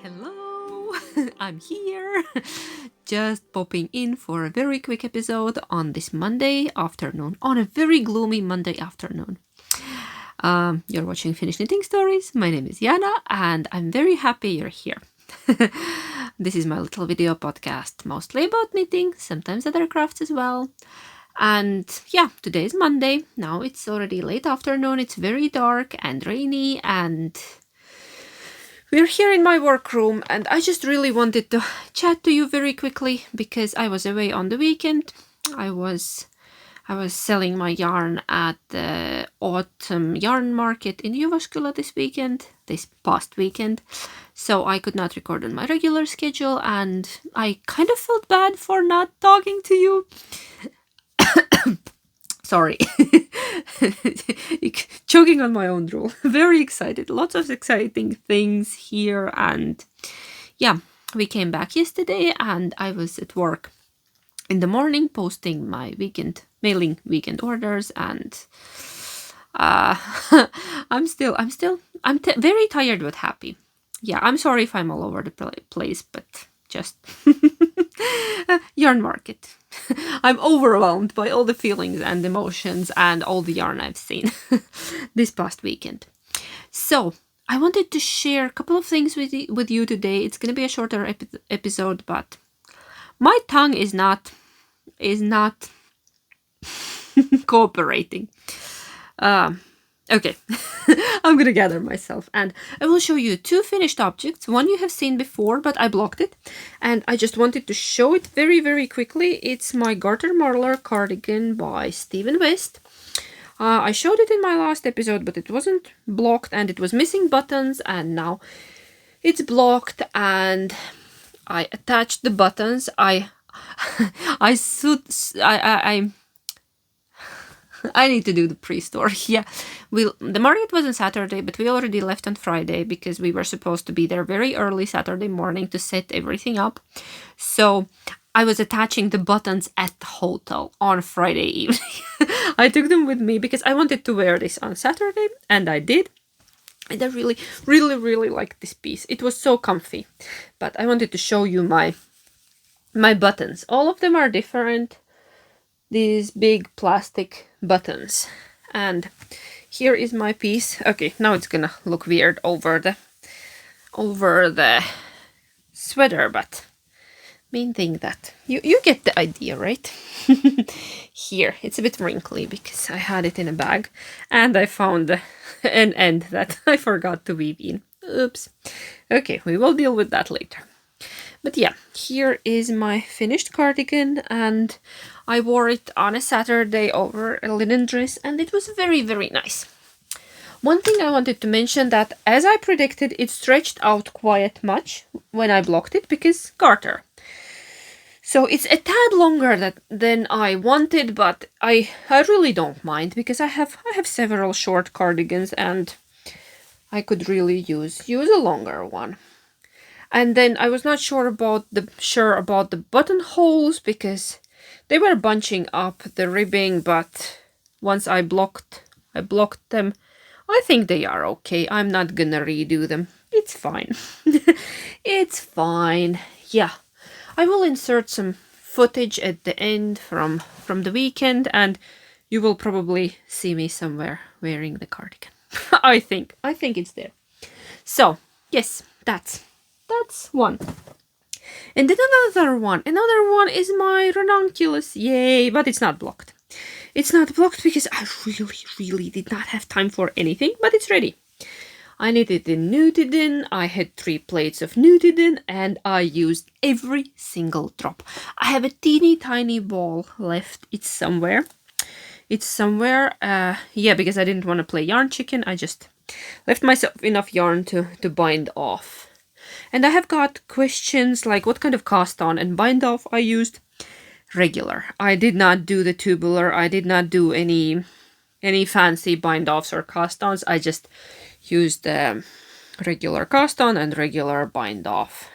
Hello, I'm here, just popping in for a very quick episode on this Monday afternoon, on a very gloomy Monday afternoon. You're watching Finnish Knitting Stories. My name is Jana, and I'm very happy you're here. This is my little video podcast, mostly about knitting, sometimes other crafts as well. And yeah, today is Monday. Now it's already late afternoon. It's very dark and rainy, and we're here in my workroom, and I just really wanted to chat to you very quickly because I was away on the weekend. I was selling my yarn at the autumn yarn market in Jyväskylä this past weekend. So I could not record on my regular schedule, and I kind of felt bad for not talking to you. Sorry, choking on my own drool. Very excited, lots of exciting things here, and yeah, we came back yesterday, and I was at work in the morning posting my mailing weekend orders, and I'm very tired but happy. Yeah, I'm sorry if I'm all over the place, but just yarn market. I'm overwhelmed by all the feelings and emotions and all the yarn I've seen this past weekend. So I wanted to share a couple of things with you today. It's going to be a shorter episode, but my tongue is not cooperating. Okay, I'm gonna gather myself, and I will show you two finished objects. One you have seen before, but I blocked it, and I just wanted to show it very, very quickly. It's my Grater Marler cardigan by Stephen West. I showed it in my last episode, but it wasn't blocked, and it was missing buttons, and now it's blocked, and I attached the buttons. I need to do the pre-store. Yeah, the market was on Saturday, but we already left on Friday because we were supposed to be there very early Saturday morning to set everything up. So I was attaching the buttons at the hotel on Friday evening. I took them with me because I wanted to wear this on Saturday, and I did. And I really, really, really liked this piece. It was so comfy. But I wanted to show you my buttons. All of them are different. These big plastic buttons, and here is my piece. Okay, now it's gonna look weird over the sweater, but main thing that you get the idea, right? Here it's a bit wrinkly because I had it in a bag and I found an end that I forgot to weave in. Oops. Okay, we will deal with that later. But yeah, here is my finished cardigan, and I wore it on a Saturday over a linen dress, and it was very, very nice. One thing I wanted to mention that, as I predicted, it stretched out quite much when I blocked it because Carter. So it's a tad longer than I wanted, but I really don't mind because I have several short cardigans, and I could really use a longer one. And then I was not sure about the buttonholes because they were bunching up the ribbing, but once I blocked them, I think they are okay. I'm not gonna redo them. It's fine. It's fine. Yeah. I will insert some footage at the end from the weekend, and you will probably see me somewhere wearing the cardigan. I think it's there. So, yes, that's one. And then another one is my Ranunculus. Yay, but it's not blocked. It's not blocked because I really, really did not have time for anything, but it's ready. I knitted in Nutiden. I had 3 plates of Nutiden, and I used every single drop. I have a teeny tiny ball left. It's somewhere. Yeah, because I didn't want to play yarn chicken. I just left myself enough yarn to bind off. And I have got questions like what kind of cast on and bind off I used. Regular. I did not do the tubular. I did not do any fancy bind offs or cast ons. I just used the regular cast on and regular bind off.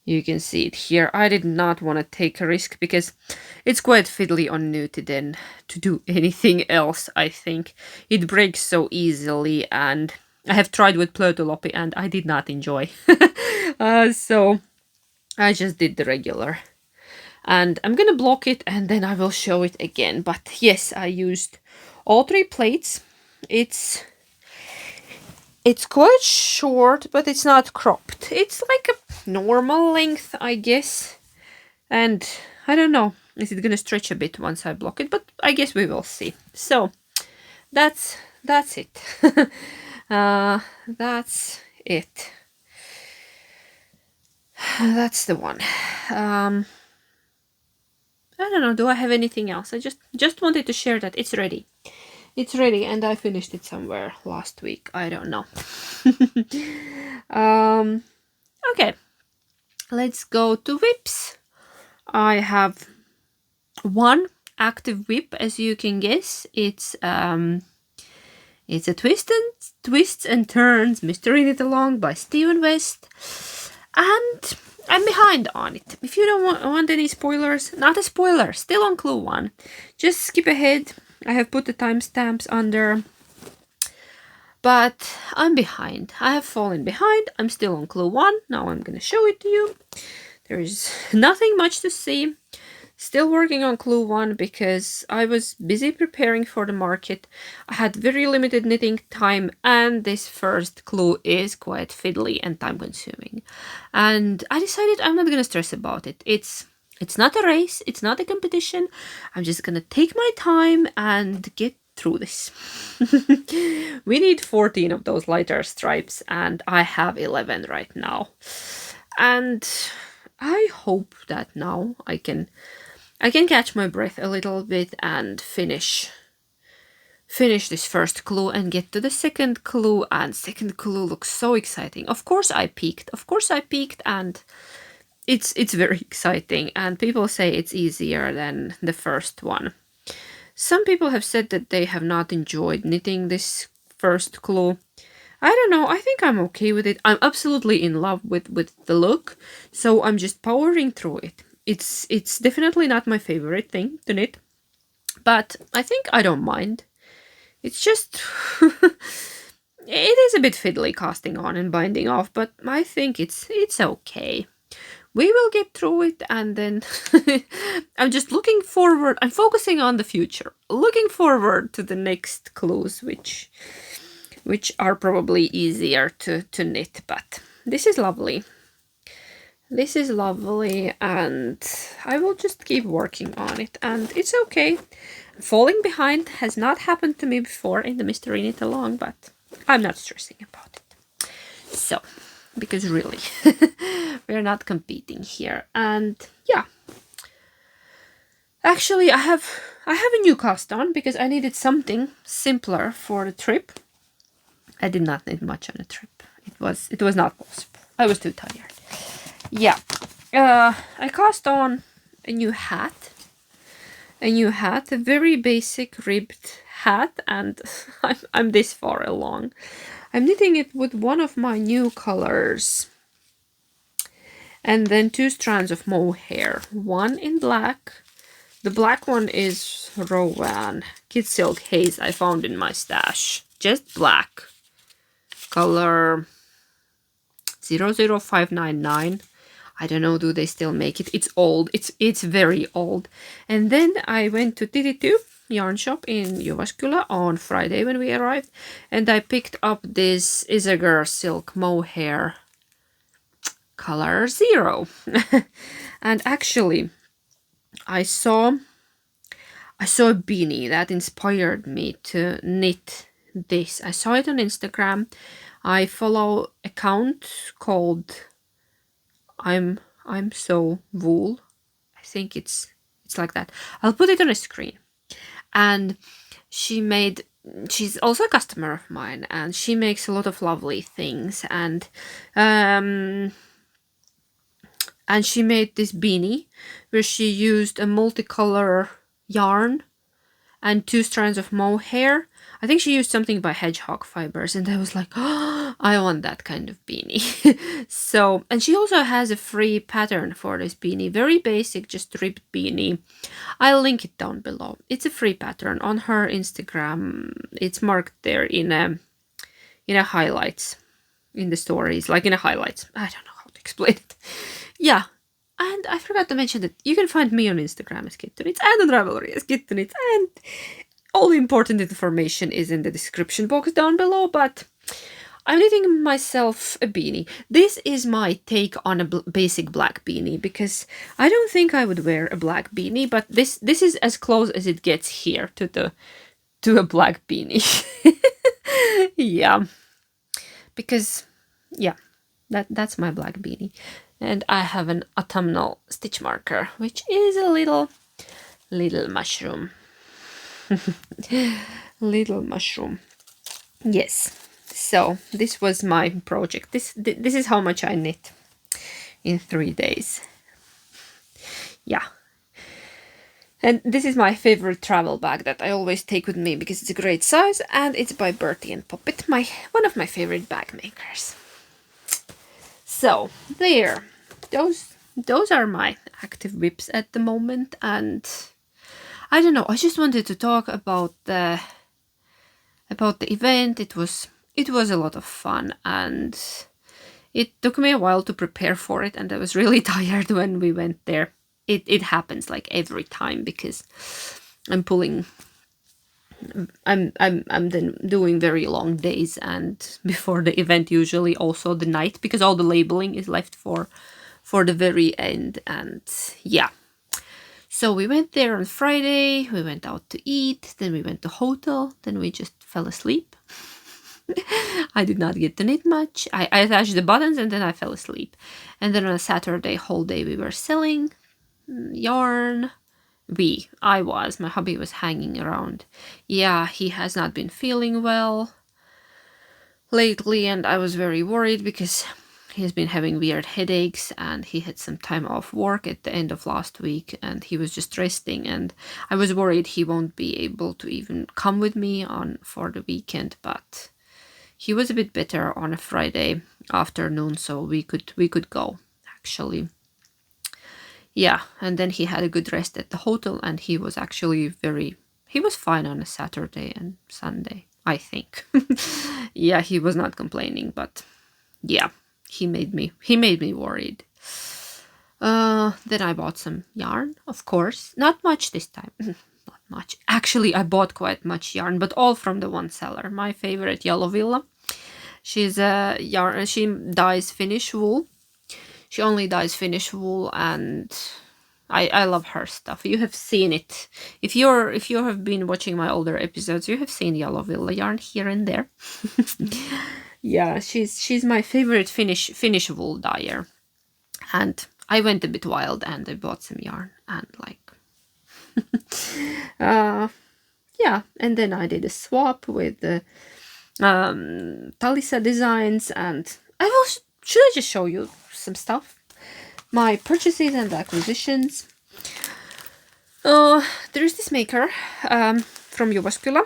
You can see it here. I did not want to take a risk because it's quite fiddly on Nutiden to do anything else, I think. It breaks so easily, and I have tried with Plötuloppi and I did not enjoy So I just did the regular. And I'm gonna block it and then I will show it again. But yes, I used all 3 plates. It's quite short, but it's not cropped. It's like a normal length, I guess. And I don't know, is it gonna stretch a bit once I block it? But I guess we will see. So that's it. That's it. That's the one. I don't know, do I have anything else? I just wanted to share that it's ready. It's ready and I finished it somewhere last week. I don't know. Okay, let's go to whips. I have one active whip, as you can guess. It's a Twists and Turns Mystery Knit Along by Stephen West. And I'm behind on it. If you don't want any spoilers, not a spoiler, still on clue 1. Just skip ahead. I have put the timestamps under. But I'm behind. I have fallen behind. I'm still on clue 1. Now I'm gonna show it to you. There is nothing much to see. Still working on clue 1 because I was busy preparing for the market. I had very limited knitting time and this first clue is quite fiddly and time consuming. And I decided I'm not gonna stress about it. It's not a race, it's not a competition. I'm just gonna take my time and get through this. We need 14 of those lighter stripes and I have 11 right now. And I hope that now I can catch my breath a little bit and finish this first clue and get to the second clue. And second clue looks so exciting. Of course I peaked and it's very exciting and people say it's easier than the first one. Some people have said that they have not enjoyed knitting this first clue. I don't know, I think I'm okay with it. I'm absolutely in love with the look, so I'm just powering through it. It's definitely not my favorite thing to knit, but I think I don't mind. It's just it is a bit fiddly casting on and binding off, but I think it's okay. We will get through it and then I'm just looking forward. I'm focusing on the future, looking forward to the next clues, which are probably easier to knit, but this is lovely. This is lovely and I will just keep working on it and it's okay. Falling behind has not happened to me before in the Mystery Knit Along, but I'm not stressing about it. So, because really, we're not competing here. And yeah, actually I have a new cast on because I needed something simpler for the trip. I did not knit much on a trip. It was not possible. I was too tired. Yeah, I cast on a new hat, a very basic ribbed hat, and I'm this far along. I'm knitting it with one of my new colors, and then 2 strands of mohair, one in black. The black one is Rowan Kid Silk Haze I found in my stash, just black, color 00599. I don't know, do they still make it? It's old. It's very old. And then I went to TT2 yarn shop in Jyväskylä on Friday when we arrived, and I picked up this Isager silk mohair color 0. And actually, I saw a beanie that inspired me to knit this. I saw it on Instagram. I follow an account called I'm So Wool. I think it's like that. I'll put it on a screen. And she's also a customer of mine, and she makes a lot of lovely things. And she made this beanie where she used a multicolor yarn and 2 strands of mohair. I think she used something by Hedgehog Fibers, and I was like, oh, I want that kind of beanie. So, and she also has a free pattern for this beanie, very basic, just ribbed beanie. I'll link it down below. It's a free pattern on her Instagram. It's marked there in a highlights, in the stories, like in a highlights. I don't know how to explain it. Yeah. And I forgot to mention that you can find me on Instagram as Kittenits and on Ravelry as Kittenits, and all the important information is in the description box down below, but I'm knitting myself a beanie. This is my take on a basic black beanie, because I don't think I would wear a black beanie, but this is as close as it gets here to a black beanie. Yeah. Because, yeah, that's my black beanie. And I have an autumnal stitch marker, which is a little mushroom. Little mushroom. Yes. So this was my project. This is how much I knit in 3 days. Yeah. And this is my favorite travel bag that I always take with me because it's a great size, and it's by Bertie and Poppet, one of my favorite bag makers. So there, those are my active whips at the moment, and I don't know, I just wanted to talk about the event. It was a lot of fun, and it took me a while to prepare for it, and I was really tired when we went there. It happens like every time, because I'm then doing very long days, and before the event usually also the night, because all the labeling is left for the very end. And yeah, so we went there on Friday, we went out to eat, then we went to hotel, then we just fell asleep. I did not get to knit much. I attached the buttons and then I fell asleep. And then on a Saturday whole day we were selling yarn. My hubby was hanging around. Yeah, he has not been feeling well lately, and I was very worried because he's been having weird headaches, and he had some time off work at the end of last week, and he was just resting, and I was worried he won't be able to even come with me for the weekend, but he was a bit better on a Friday afternoon, so we could go, actually. Yeah, and then he had a good rest at the hotel, and he was actually he was fine on a Saturday and Sunday, I think. Yeah, he was not complaining, but yeah, he made me worried. Then I bought some yarn, of course. Not much this time. Not much. Actually, I bought quite much yarn, but all from the one seller. My favorite, Yellow Villa. She's a yarn. She dyes Finnish wool. She only dyes Finnish wool, and I love her stuff. You have seen it. If you have been watching my older episodes, you have seen Yellow Villa yarn here and there. Yeah, she's my favorite Finnish wool dyer. And I went a bit wild and I bought some yarn, and like yeah, and then I did a swap with the Talisa designs, and should I just show you some stuff? My purchases and acquisitions. There's this maker from Jyväskylä,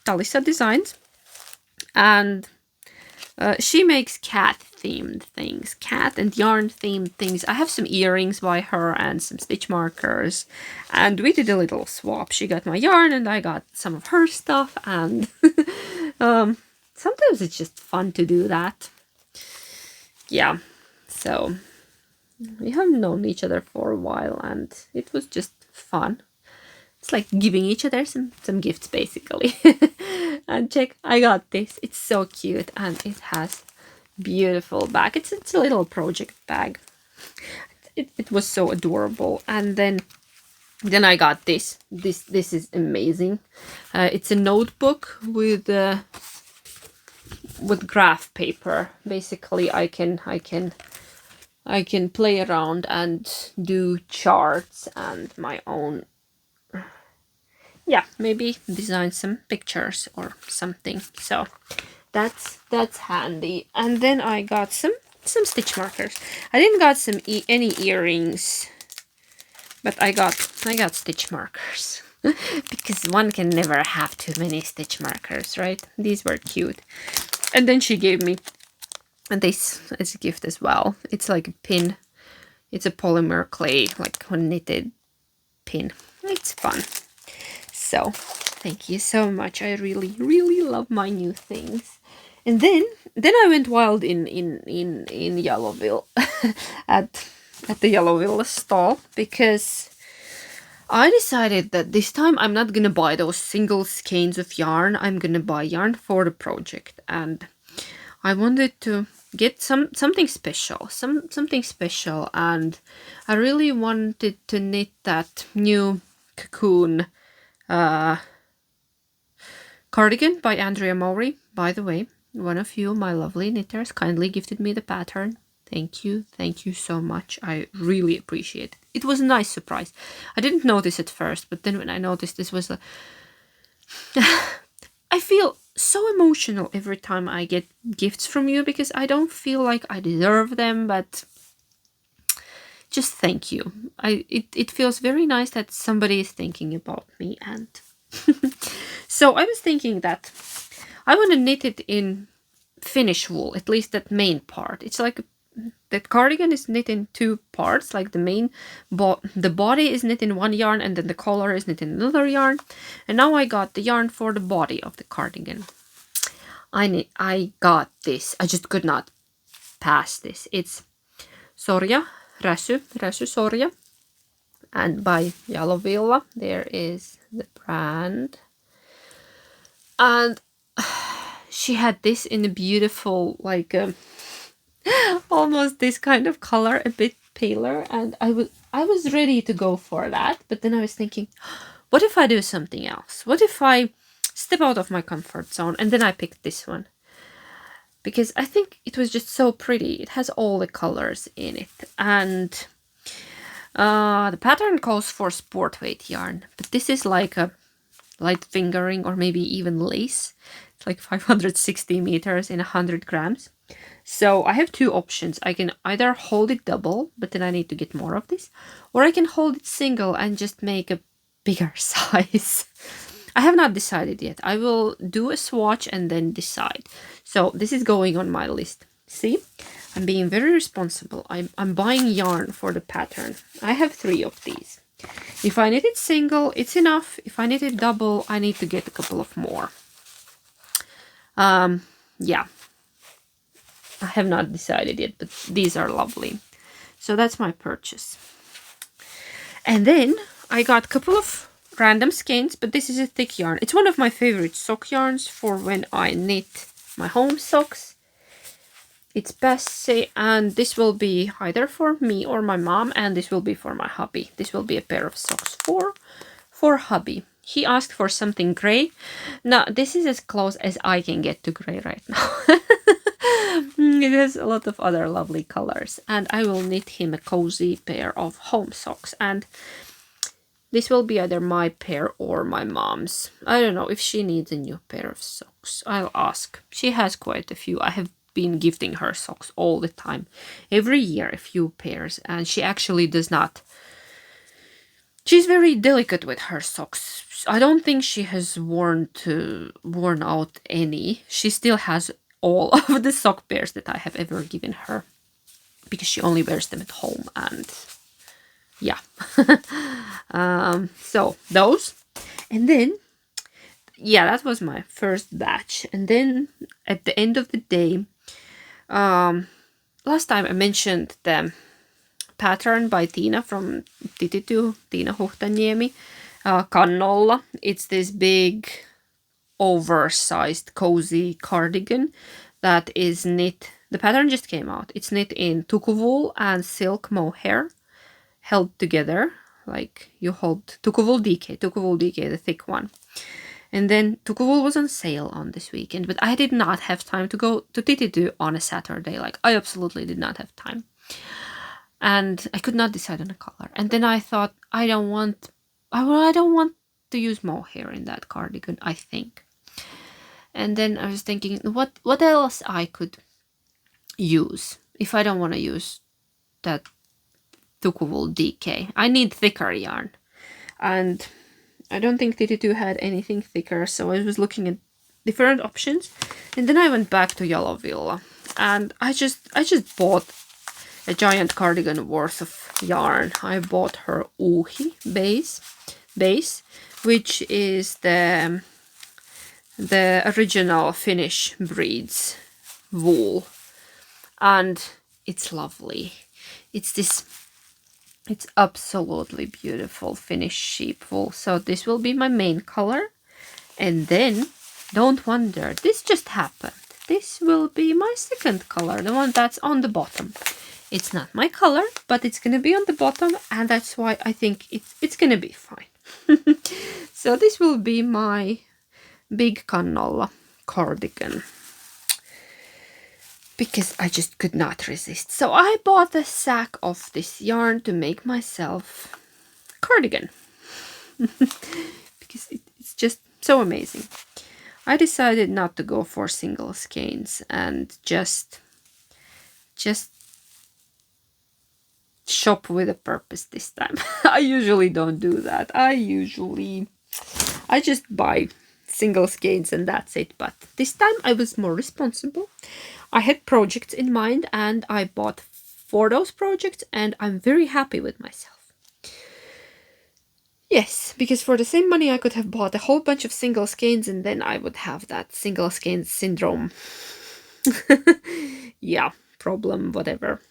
Talisa Designs, and she makes cat-themed things, cat and yarn-themed things. I have some earrings by her and some stitch markers, and we did a little swap. She got my yarn and I got some of her stuff, and sometimes it's just fun to do that. Yeah, so we have known each other for a while, and it was just fun. It's like giving each other some gifts, basically. And check, I got this. It's so cute, and it has beautiful bag. It's a little project bag. It was so adorable. And then I got this. This is amazing. It's a notebook with graph paper. Basically, I can play around and do charts and my own. Yeah, maybe design some pictures or something. So that's handy. And then I got some stitch markers. I didn't got any earrings, but I got stitch markers. Because one can never have too many stitch markers, right? These were cute. And then she gave me this as a gift as well. It's like a pin. It's a polymer clay, like a knitted pin. It's fun. So, thank you so much. I really, really love my new things. And then I went wild in Yellowville at the Yellowville stall, because I decided that this time I'm not gonna buy those single skeins of yarn. I'm gonna buy yarn for the project, and I wanted to get something special, something special, and I really wanted to knit that new cocoon cardigan by Andrea Mowry. By the way, one of you, my lovely knitters, kindly gifted me the pattern. Thank you so much. I really appreciate it. It was a nice surprise. I didn't notice at first, but then when I noticed, this was a I feel so emotional every time I get gifts from you, because I don't feel like I deserve them, but just thank you. It feels very nice that somebody is thinking about me. And so I was thinking that I want to knit it in Finnish wool, at least that main part. It's like that cardigan is knit in two parts, like the main the body is knit in one yarn, and then the collar is knit in another yarn. And now I got the yarn for the body of the cardigan. I got this. I just could not pass this. It's Sorja, Räsy Sorja, and by Yellowville. There is the brand. And she had this in a beautiful, like almost this kind of color, a bit paler, and I was ready to go for that. But then I was thinking, what if I do something else? What if I step out of my comfort zone? And then I picked this one, because I think it was just so pretty. It has all the colors in it, and the pattern calls for sport weight yarn, but this is like a light fingering or maybe even lace. It's like 560 meters in 100 grams. So I have two options. I can either hold it double, but then I need to get more of this, or I can hold it single and just make a bigger size. I have not decided yet. I will do a swatch and then decide. So this is going on my list. See, I'm being very responsible. I'm buying yarn for the pattern. I have 3 of these. If I knit it single, it's enough. If I knit it double, I need to get a couple of more. Yeah. I have not decided yet, but these are lovely. So that's my purchase. And then I got a couple of random skeins, but this is a thick yarn. It's one of my favorite sock yarns for when I knit my home socks. It's Bessie, and this will be either for me or my mom, and this will be for my hubby. This will be a pair of socks for hubby. He asked for something gray. Now, this is as close as I can get to gray right now. It has a lot of other lovely colors, and I will knit him a cozy pair of home socks, and this will be either my pair or my mom's. I don't know if she needs a new pair of socks. I'll ask. She has quite a few. I have been gifting her socks all the time. Every year a few pairs, and she actually does not. She's very delicate with her socks. I don't think she has worn out any. She still has all of the sock pairs that I have ever given her, because she only wears them at home, and yeah. So those, and then yeah, that was my first batch. And then at the end of the day, last time I mentioned the pattern by Tiina from Tititu, Tiina Huhtaniemi, Kannolla. It's this big oversized cozy cardigan that is knit. The pattern just came out. It's knit in tukuwool and silk mohair held together, like you hold tukuwool DK, the thick one. And then tukuwool was on sale on this weekend, but I did not have time to go to Tititu on a Saturday. Like, I absolutely did not have time, and I could not decide on a color. And then I thought, I don't want to use mohair in that cardigan, I think. And then I was thinking, what else I could use if I don't want to use that tukuwool DK. I need thicker yarn, and I don't think Tititu had anything thicker, so I was looking at different options. And then I went back to Yellowville, and I just bought a giant cardigan worth of yarn. I bought her Uhi base, which is the the original Finnish breeds wool, and it's lovely. It's absolutely beautiful Finnish sheep wool. So this will be my main color. And then, don't wonder, this just happened. This will be my second color, the one that's on the bottom. It's not my color, but it's gonna be on the bottom, and that's why I think it's gonna be fine. So this will be my big canola cardigan, because I just could not resist. So I bought a sack of this yarn to make myself a cardigan. Because it's just so amazing. I decided not to go for single skeins and just shop with a purpose this time. I usually don't do that. I just buy single skeins and that's it. But this time I was more responsible. I had projects in mind and I bought for those projects, and I'm very happy with myself. Yes, because for the same money I could have bought a whole bunch of single skeins and then I would have that single skein syndrome. Yeah, problem, whatever.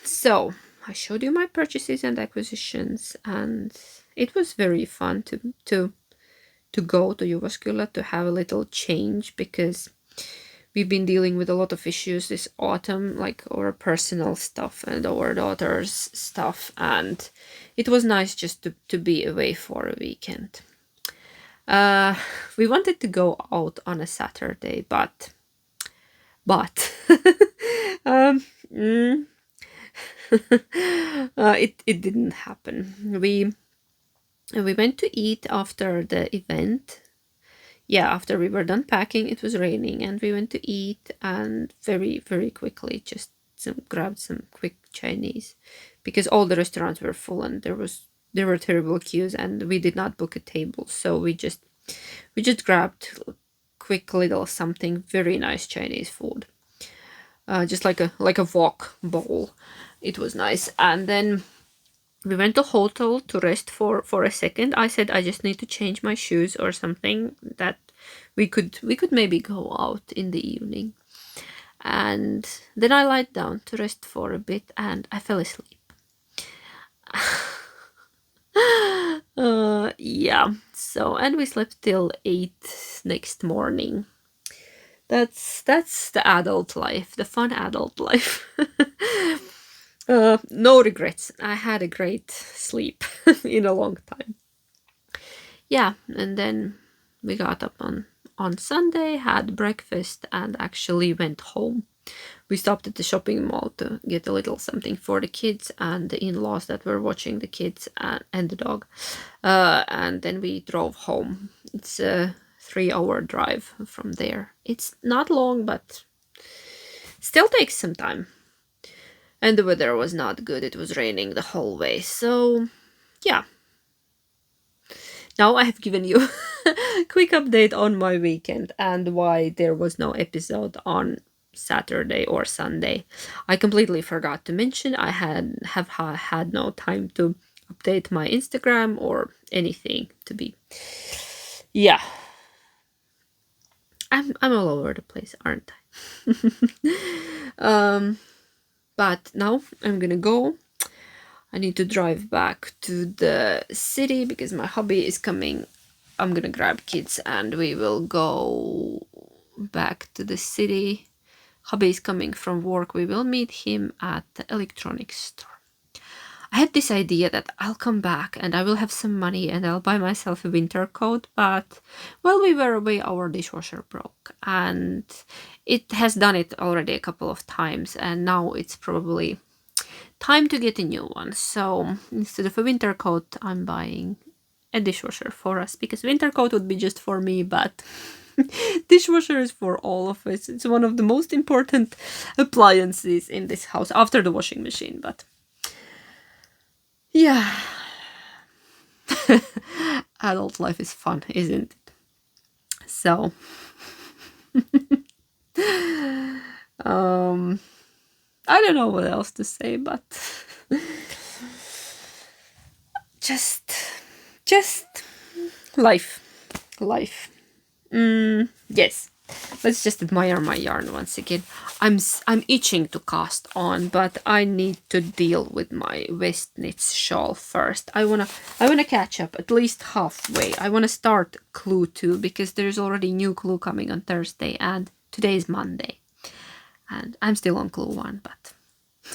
So I showed you my purchases and acquisitions, and it was very fun to go to Jyväskylä to have a little change, because we've been dealing with a lot of issues this autumn, like our personal stuff and our daughter's stuff, and it was nice just to be away for a weekend. We wanted to go out on a Saturday, but it didn't happen. We went to eat after the event. Yeah, after we were done packing, it was raining, and we went to eat, and very, very quickly just grabbed some quick Chinese, because all the restaurants were full and there were terrible queues, and we did not book a table, so we just grabbed quick little something, very nice Chinese food, just like a wok bowl. It was nice, and then we went to hotel to rest for a second. I said I just need to change my shoes or something, that we could maybe go out in the evening. And then I lied down to rest for a bit and I fell asleep. Yeah, so, and we slept till 8 next morning. That's the adult life, the fun adult life. No regrets. I had a great sleep in a long time. Yeah, and then we got up on Sunday, had breakfast, and actually went home. We stopped at the shopping mall to get a little something for the kids and the in-laws that were watching the kids and the dog. And then we drove home. It's a 3-hour drive from there. It's not long, but still takes some time. And the weather was not good. It was raining the whole way. So, yeah. Now I have given you a quick update on my weekend and why there was no episode on Saturday or Sunday. I completely forgot to mention I have had no time to update my Instagram or anything to be. Yeah. I'm all over the place, aren't I? But now I'm gonna go. I need to drive back to the city because my hubby is coming. I'm gonna grab kids and we will go back to the city. Hubby is coming from work. We will meet him at the electronics store. I had this idea that I'll come back and I will have some money and I'll buy myself a winter coat, but while we were away, our dishwasher broke and it has done it already a couple of times, and now it's probably time to get a new one. So instead of a winter coat, I'm buying a dishwasher for us, because winter coat would be just for me, but dishwasher is for all of us. It's one of the most important appliances in this house after the washing machine, but yeah. Adult life is fun, isn't it? So I don't know what else to say, but just life. Life. Yes. Let's just admire my yarn once again. I'm itching to cast on, but I need to deal with my West Knits shawl first. I wanna catch up at least halfway. I wanna start clue 2 because there's already new clue coming on Thursday and today is Monday. And I'm still on clue 1, but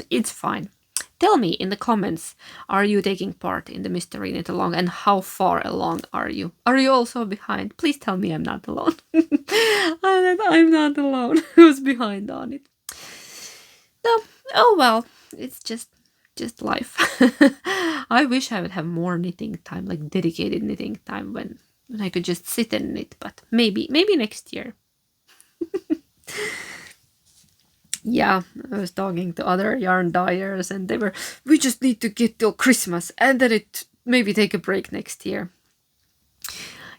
it's fine. Tell me in the comments, are you taking part in the mystery knit along and how far along are you? Are you also behind? Please tell me I'm not alone. I'm not alone. Who's behind on it? No, oh well, it's just life. I wish I would have more knitting time, like dedicated knitting time when I could just sit and knit, but maybe next year. Yeah, I was talking to other yarn dyers and they were, we just need to get till Christmas and then maybe take a break next year.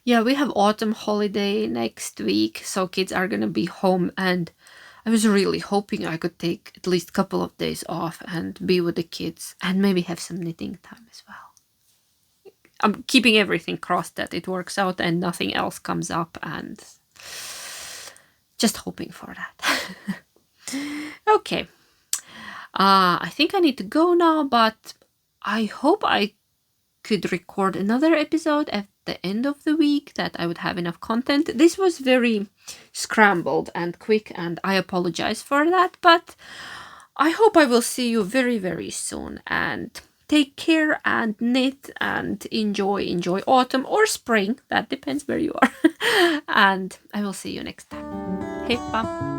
Yeah, we have autumn holiday next week, so kids are gonna be home and I was really hoping I could take at least a couple of days off and be with the kids and maybe have some knitting time as well. I'm keeping everything crossed that it works out and nothing else comes up and just hoping for that. Okay, I think I need to go now, but I hope I could record another episode at the end of the week, that I would have enough content. This was very scrambled and quick and I apologize for that, but I hope I will see you very, very soon and take care and knit and enjoy autumn or spring, that depends where you are. And I will see you next time. Heippa!